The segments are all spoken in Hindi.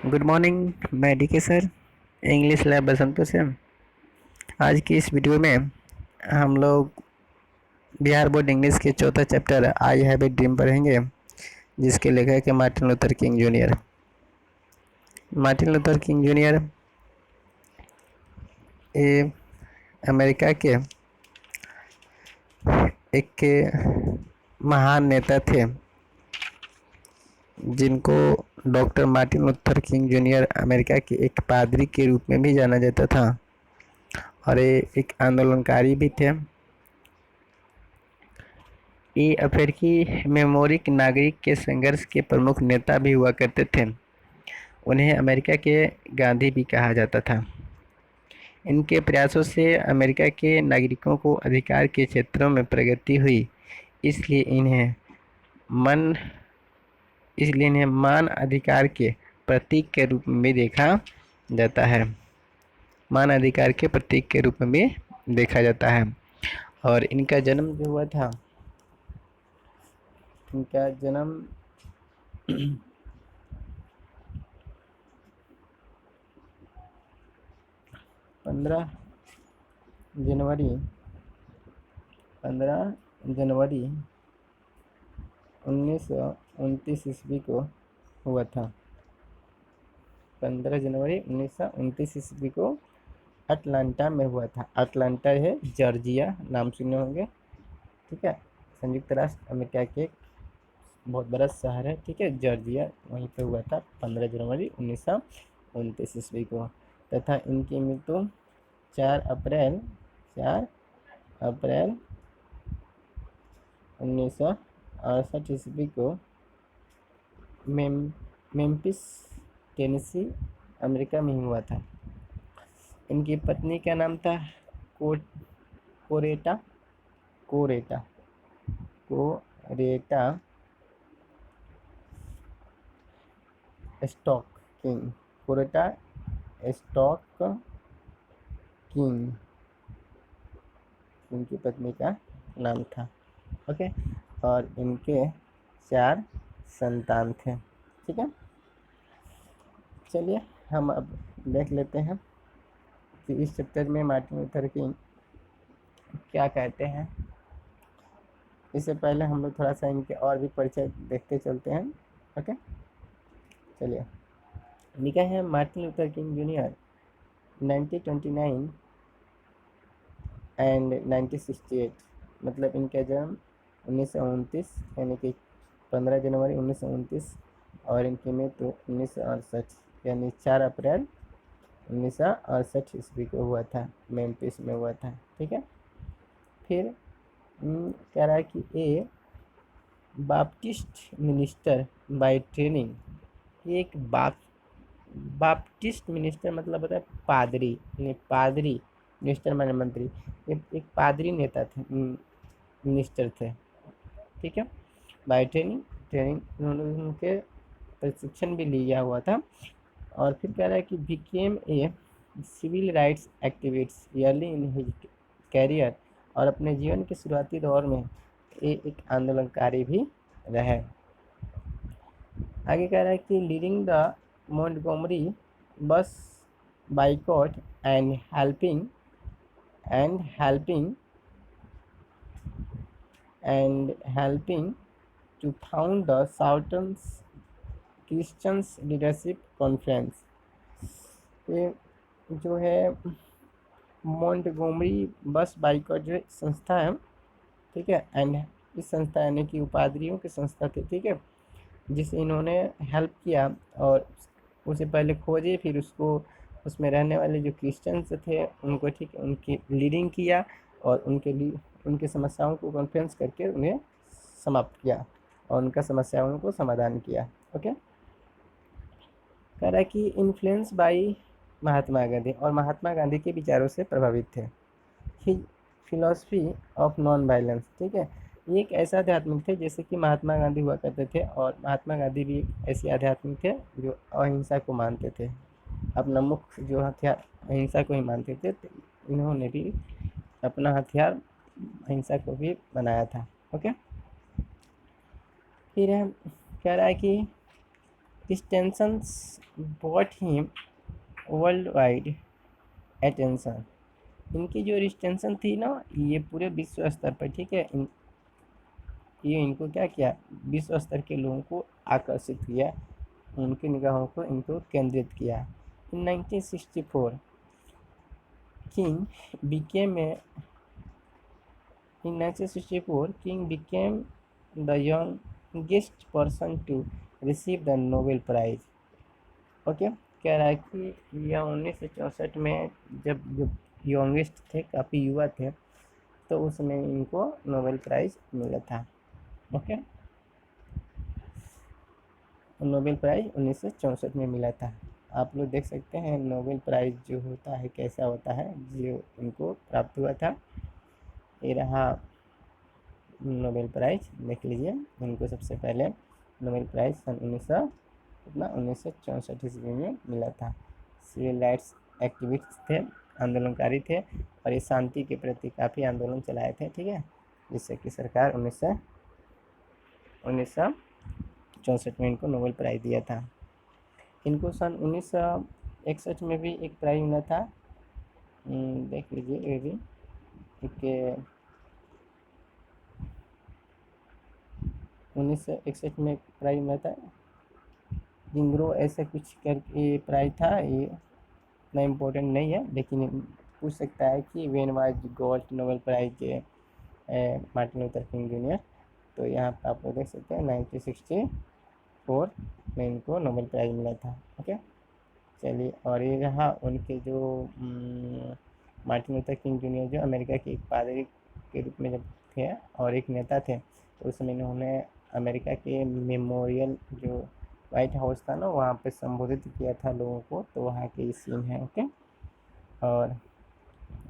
Good morning. मैं DK sir, English lab Basantpur से। आज की इस वीडियो में हम लोग बिहार बोर्ड इंग्लिश के चौथा chapter I have a dream पढ़ेंगे, जिसके लेखक है Martin Luther King junior. Martin Luther King junior ये अमेरिका के एक महान नेता थे, जिनको doctor Martin Luther King junior America के एक पादरी के रूप में भी जाना जाता था, और ये एक आंदोलनकारी भी थे। ये अफ्रीकी मेमोरिक नागरिक के संघर्ष के प्रमुख नेता भी हुआ करते थे। उन्हें अमेरिका के गांधी भी कहा जाता था। इनके प्रयासों से अमेरिका के नागरिकों को अधिकार के क्षेत्रों में प्रगति हुई, इसलिए इन्हें मन इसलिए इन्हें मान अधिकार के प्रतीक के रूप में भी देखा जाता है। मान अधिकार के प्रतीक के रूप में भी देखा जाता है। और इनका जन्म जो हुआ था, इनका जन्म 15 जनवरी 1929 ईस्वी को हुआ था। 15 जनवरी 1929 ईस्वी को अटलांटा में हुआ था। अटलांटा है जॉर्जिया, नाम सुने होंगे। ठीक है, संयुक्त राष्ट्र अमेरिका के एक बहुत बड़ा शहर है। ठीक है, जॉर्जिया, वहीं पे हुआ था 15 जनवरी 1929 ईस्वी को। तथा इनकी मृत्यु 4 अप्रैल 1968 ईस्वी को मेम्फिस, टेनेसी, अमेरिका में ही हुआ था। इनकी पत्नी का नाम था Coretta Coretta Coretta stock king. Coretta stock king इनकी पत्नी का नाम था। ओके, और इनके 4 संतान थे। ठीक है, चलिए हम अब देख लेते हैं कि इस चैप्टर में मार्टिन लूथर किंग क्या कहते हैं। इससे पहले हम लोग थोड़ा सा इनके और भी परिचय देखते चलते हैं। ओके, चलिए। लिखा है Martin Luther King junior 1929 and 1968, मतलब इनका जन्म 1929 यानी कि 15 जनवरी 1929 और इनकी मृत्यु 1968 यानी 4 अप्रैल 1968 ईस्वी को हुआ था, मेम्फिस में हुआ था। ठीक है, फिर कह रहा है कि ए बाप्टिस्ट मिनिस्टर बाय ट्रेनिंग। ये एक बाप्टिस्ट मिनिस्टर मतलब होता है पादरी, पादरी मिनिस्टर माने मंत्री। ये एक पादरी नेता थे, मिनिस्टर थे। ठीक है, बाय ट्रेनिंग उन्होंने उनके प्रशिक्षण भी लिया हुआ था। और फिर कह रहा है कि became a civil rights activist early in his career, और अपने जीवन के शुरुआती दौर में ये एक आंदोलनकारी भी रहे। आगे कह रहा है कि लीडिंग द मोंटगोमरी बस boycott and helping to found the Southern Christians Leadership Conference। ये जो है मोंटगोमरी बस बाइकॉट जो संस्था है, ठीक है, एंड इस संस्था यानी कि उपाधियों की संस्था थी, ठीक है, जिसे इन्होंने हेल्प किया और उसे पहले खोजे, फिर उसको उसमें रहने वाले जो क्रिश्चियंस थे उनको, ठीक है, उनकी लीडिंग किया और उनकी समस्याओं को कॉन्फ्रेंस करके उन्हें समाप्त किया और उनका समस्याओं को समाधान किया। ओके, कह रहा है कि इन्फ्लुएंस बाई महात्मा गांधी, और महात्मा गांधी के विचारों से प्रभावित थे। फिलॉसफी ऑफ नॉन वायलेंस, ठीक है, ये एक ऐसा आध्यात्मिक थे जैसे कि महात्मा गांधी हुआ करते थे, और महात्मा गांधी भी ऐसे आध्यात्मिक थे जो अहिंसा को मानते थे। अपना मुख्य जो हथियार अहिंसा को ही मानते थे, तो इन्होंने भी अपना हथियार अहिंसा को भी बनाया था। ओके, फिर कह रहा है कि this tensions brought him world wide attention. इनकी जो रिस्टेंशन थी ना, ये पूरे विश्व स्तर पर, ठीक है, ये इनको क्या किया, विश्व स्तर के लोगों को आकर्षित किया, उनकी निगाहों को इनको केंद्रित किया। इन 1964 king became a In 1964, King became the youngest person to receive the Nobel Prize. Okay, कह रहा है कि यह 1964 में जब यंगेस्ट थे, काफ़ी युवा थे, तो उसमें इनको नोबेल प्राइज़ मिला था। ओके, नोबेल प्राइज़ 1964 में मिला था। आप लोग देख सकते हैं नोबेल प्राइज़ जो होता है कैसा होता है, जो इनको प्राप्त हुआ था। ये रहा नोबेल प्राइज़, देख लीजिए। इनको सबसे पहले नोबेल प्राइज़ सन 1964 ईस्वी में मिला था। सिविल राइट्स एक्टिविस्ट थे, आंदोलनकारी थे, और ये शांति के प्रति काफ़ी आंदोलन चलाए थे, ठीक है, जिससे कि सरकार 1964 में इनको नोबेल प्राइज़ दिया था। इनको सन 1961 में भी एक प्राइज़ मिला था, देख लीजिए, ये भी एक 1961 में प्राइज़ मिला था, जिंग्रो ऐसे कुछ करके प्राइज़ था। ये इतना इम्पोर्टेंट नहीं है, लेकिन पूछ सकता है कि when was got Nobel prize Martin Luther King junior. तो यहाँ पर आप लोग देख सकते हैं 1964 में इनको नोबेल प्राइज़ मिला था। ओके, चलिए, और ये रहा उनके जो मार्टिन लूथर किंग जूनियर, जो अमेरिका के एक पादरी के रूप में जब थे और एक नेता थे, तो उसमें इन्होंने अमेरिका के मेमोरियल जो वाइट हाउस था ना, वहाँ पे संबोधित किया था लोगों को, तो वहाँ के ये सीन है। ओके, और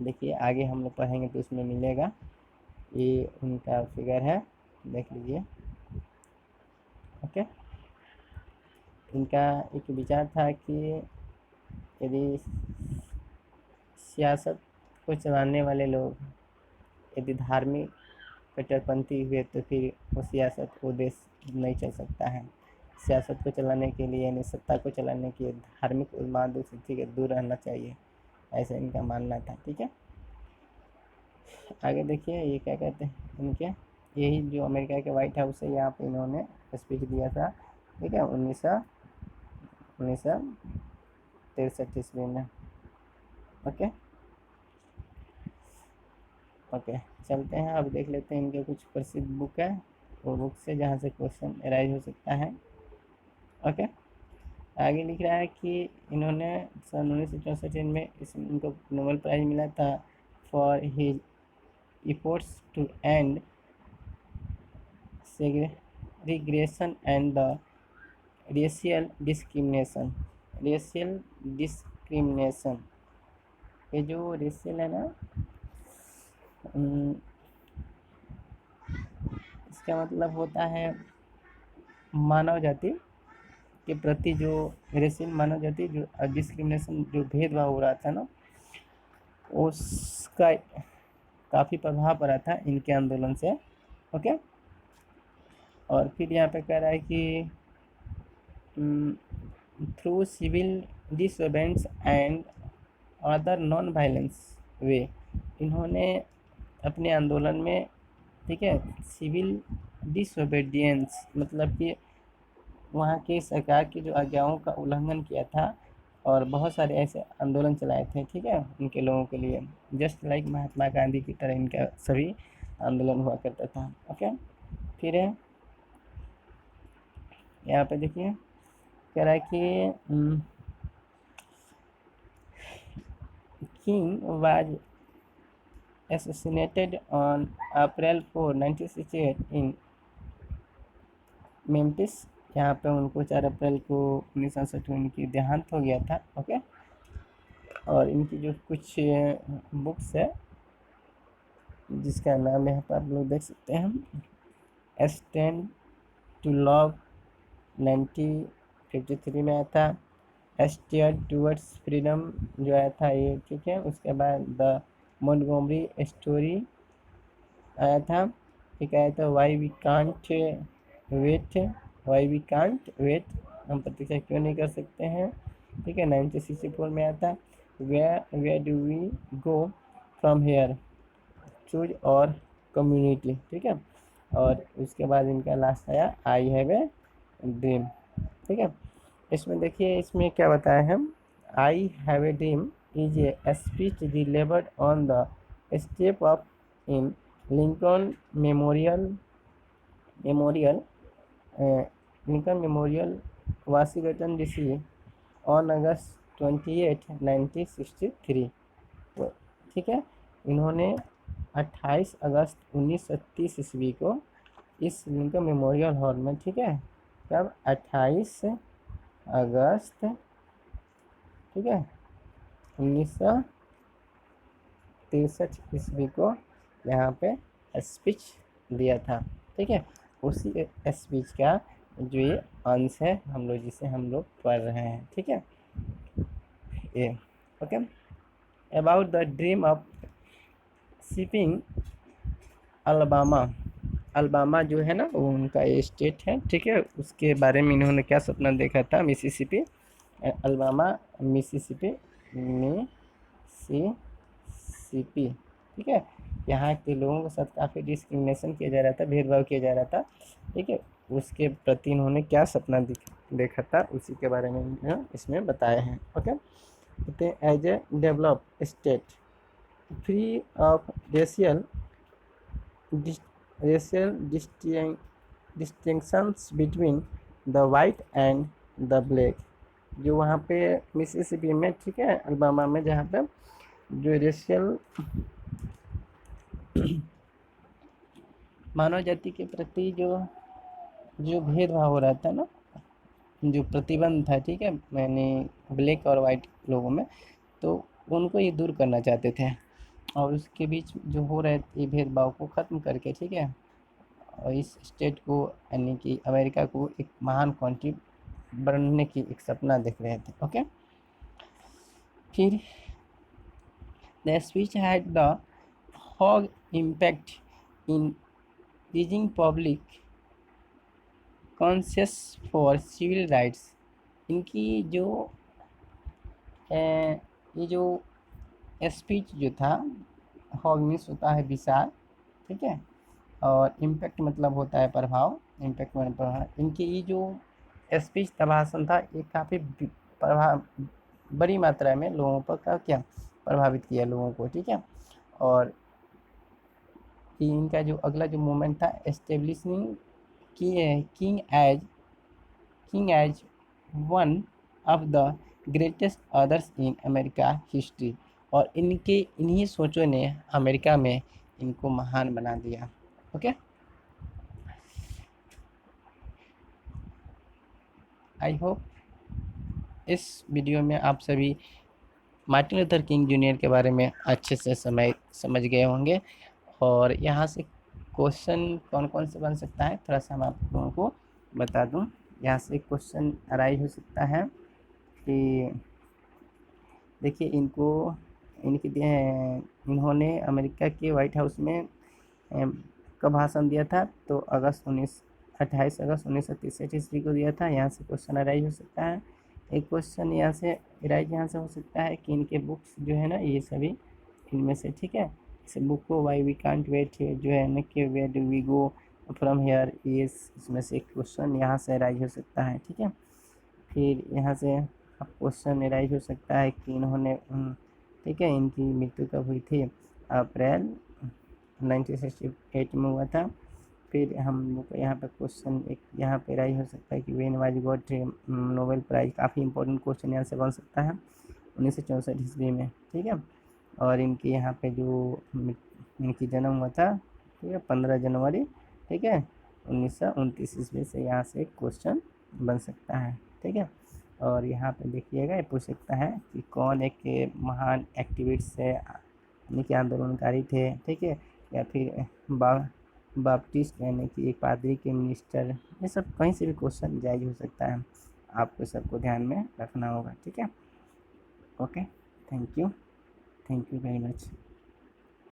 देखिए आगे हम लोग पढ़ेंगे तो उसमें मिलेगा, ये उनका फिगर है, देख लीजिए। ओके, इनका एक विचार था कि यदि सियासत को चलाने वाले लोग यदि धार्मिक कट्टरपंथी हुए तो फिर वो सियासत को देश नहीं चल सकता है। सियासत को चलाने के लिए, यानी सत्ता को चलाने के लिए धार्मिक उन्माद से दूर रहना चाहिए, ऐसा इनका मानना था। ठीक है, आगे देखिए ये क्या कहते हैं इनके, यही जो अमेरिका के वाइट हाउस है, यहाँ पे इन्होंने स्पीच दिया था। ठीक है, 1963 ईस्वी में। ओके ओके, चलते हैं, अब देख लेते हैं इनके कुछ प्रसिद्ध बुक है, वो बुक से जहाँ से क्वेश्चन अराइज हो सकता है। ओके, आगे लिख रहा है कि इन्होंने सन 1964 में इनको नोबेल प्राइज़ मिला था for his efforts to end segregation and the racial discrimination। ये जो रेशियल है ना, इसका मतलब होता है मानव जाति के प्रति, जो रेशियल मानव जाति जो डिस्क्रिमिनेशन, जो भेदभाव हो रहा था ना, उसका काफ़ी प्रभाव पड़ा था इनके आंदोलन से। ओके, और फिर यहाँ पे कह रहा है कि through civil disobedience and other non violence way, इन्होंने अपने आंदोलन में, ठीक है, सिविल डिसोबीडियंस मतलब कि वहाँ की सरकार की जो आज्ञाओं का उल्लंघन किया था, और बहुत सारे ऐसे आंदोलन चलाए थे, ठीक है, उनके लोगों के लिए, जस्ट लाइक महात्मा गांधी की तरह इनका सभी आंदोलन हुआ करता था। ओके, फिर है यहाँ पे देखिए, कह रहा है कि king was assassinated on April 4, 1968 in Memphis. यहाँ पे उनको 4 अप्रैल को 1968 में उनकी देहांत हो गया था। ओके, और इनकी जो कुछ बुक्स है जिसका नाम यहाँ पर आप लोग देख सकते हैं, स्टैंड टू लव 1953 में आया था, स्टेयर टूवर्ड्स फ्रीडम जो आया था ये, ठीक है, उसके बाद द मोंटगोमरी स्टोरी आया था, ठीक आया था, वाई वी कांट वेट हम प्रतीक्षा क्यों नहीं कर सकते हैं, ठीक है। 1964 में आता है where do we go from here, chaos or community, ठीक है। और उसके बाद इनका लास्ट आया आई हैव ए ड्रीम, ठीक है। इसमें देखिए इसमें क्या बताया हम, I have a dream is a speech delivered on the step of in Lincoln memorial Lincoln memorial Washington DC on August 28 1963। तो ठीक है, इन्होंने 28 अगस्त 1930 ईस्वी को इस लिंकन मेमोरियल हॉल में, ठीक है, कब 28 अगस्त, ठीक है, 1963 ईस्वी को यहाँ पे स्पीच दिया था, ठीक है। उसी स्पीच का जो ये अंश है हम लोग जिसे हम लोग पढ़ रहे हैं, ठीक है, ये okay. About the dream of shipping Alabama, Alabama जो है ना वो उनका ये स्टेट है, ठीक है। उसके बारे में इन्होंने क्या सपना देखा था, मिसिसिपी अलबामा मिसिसिपी मिसिसिपी, ठीक है। यहाँ के लोगों के साथ काफ़ी डिस्क्रिमिनेशन किया जा रहा था, भेदभाव किया जा रहा था, ठीक है। उसके प्रति इन्होंने क्या सपना देखा था उसी के बारे में इसमें बताए हैं, ओके। कहते हैं as a develop state free of racial distinctions between the white and the black, जो वहाँ पे मिसिसिपी में, ठीक है, अलबामा में, जहाँ पे जो रेशियल मानव जाति के प्रति जो भेदभाव हो रहा था ना, जो प्रतिबंध था, ठीक है, मैंने ब्लैक और वाइट लोगों में, तो उनको ये दूर करना चाहते थे और उसके बीच जो हो रहे थे भेदभाव को ख़त्म करके, ठीक है, और इस स्टेट को यानी कि अमेरिका को एक महान कंट्री बनने की एक सपना देख रहे थे, ओके। फिर the speech had the huge impact in raising public conscious for civil rights, इनकी जो ये जो स्पीच जो था, हॉग मीन्स होता है विशाल, ठीक है, और इम्पैक्ट मतलब होता है प्रभाव, इम्पैक्ट मतलब प्रभाव। इनकी ये जो स्पीच था, भाषण था, ये काफ़ी प्रभाव बड़ी मात्रा में लोगों पर का क्या प्रभावित किया लोगों को, ठीक है। और इनका जो अगला जो मूवमेंट था establishing king as one of the greatest others in America history, और इनके इन्हीं सोचों ने अमेरिका में इनको महान बना दिया, ओके। आई होप इस वीडियो में आप सभी मार्टिन लूथर किंग जूनियर के बारे में अच्छे से समझ गए होंगे। और यहाँ से क्वेश्चन कौन कौन से बन सकता है थोड़ा सा मैं आप लोगों को बता दूं। यहाँ से क्वेश्चन अराइज हो सकता है कि देखिए इन्होंने अमेरिका के वाइट हाउस में कब भाषण दिया था, तो 28 अगस्त 1963 ईस्वी को दिया था। यहाँ से क्वेश्चन अराइज हो सकता है। एक क्वेश्चन यहाँ से हो सकता है कि इनके बुक्स जो है ना ये सभी इनमें से, ठीक है, इस बुक को वाई वी कांट वेट जो है ना कि where do we go from here, ये इसमें से एक क्वेश्चन यहाँ से अराइज हो सकता है, ठीक है। फिर यहाँ से अब क्वेश्चन अराइज हो सकता है कि इन्होंने ठीक है इनकी मृत्यु कब हुई थी, अप्रैल 1968 में हुआ था। फिर हम लोग को यहाँ पर क्वेश्चन एक यहाँ पे राइज हो सकता है कि when was got Nobel prize, काफ़ी इंपॉर्टेंट क्वेश्चन यहाँ से बन सकता है 1964 ईस्वी में, ठीक है। और इनके यहाँ पे जो इनकी जन्म हुआ था, ठीक है, 15 जनवरी, ठीक है, 1929 ईस्वी से यहाँ से क्वेश्चन बन सकता है, ठीक है। और यहाँ पे देखिएगा ये पूछ सकता है कि कौन एक महान एक्टिविस्ट है यानी कि आंदोलनकारी थे, ठीक है, या फिर बाप्टिस्ट यानी कि एक पादरी के मिनिस्टर, ये सब कहीं से भी क्वेश्चन जायज हो सकता है, आपको सबको ध्यान में रखना होगा, ठीक है। Okay, thank you very much.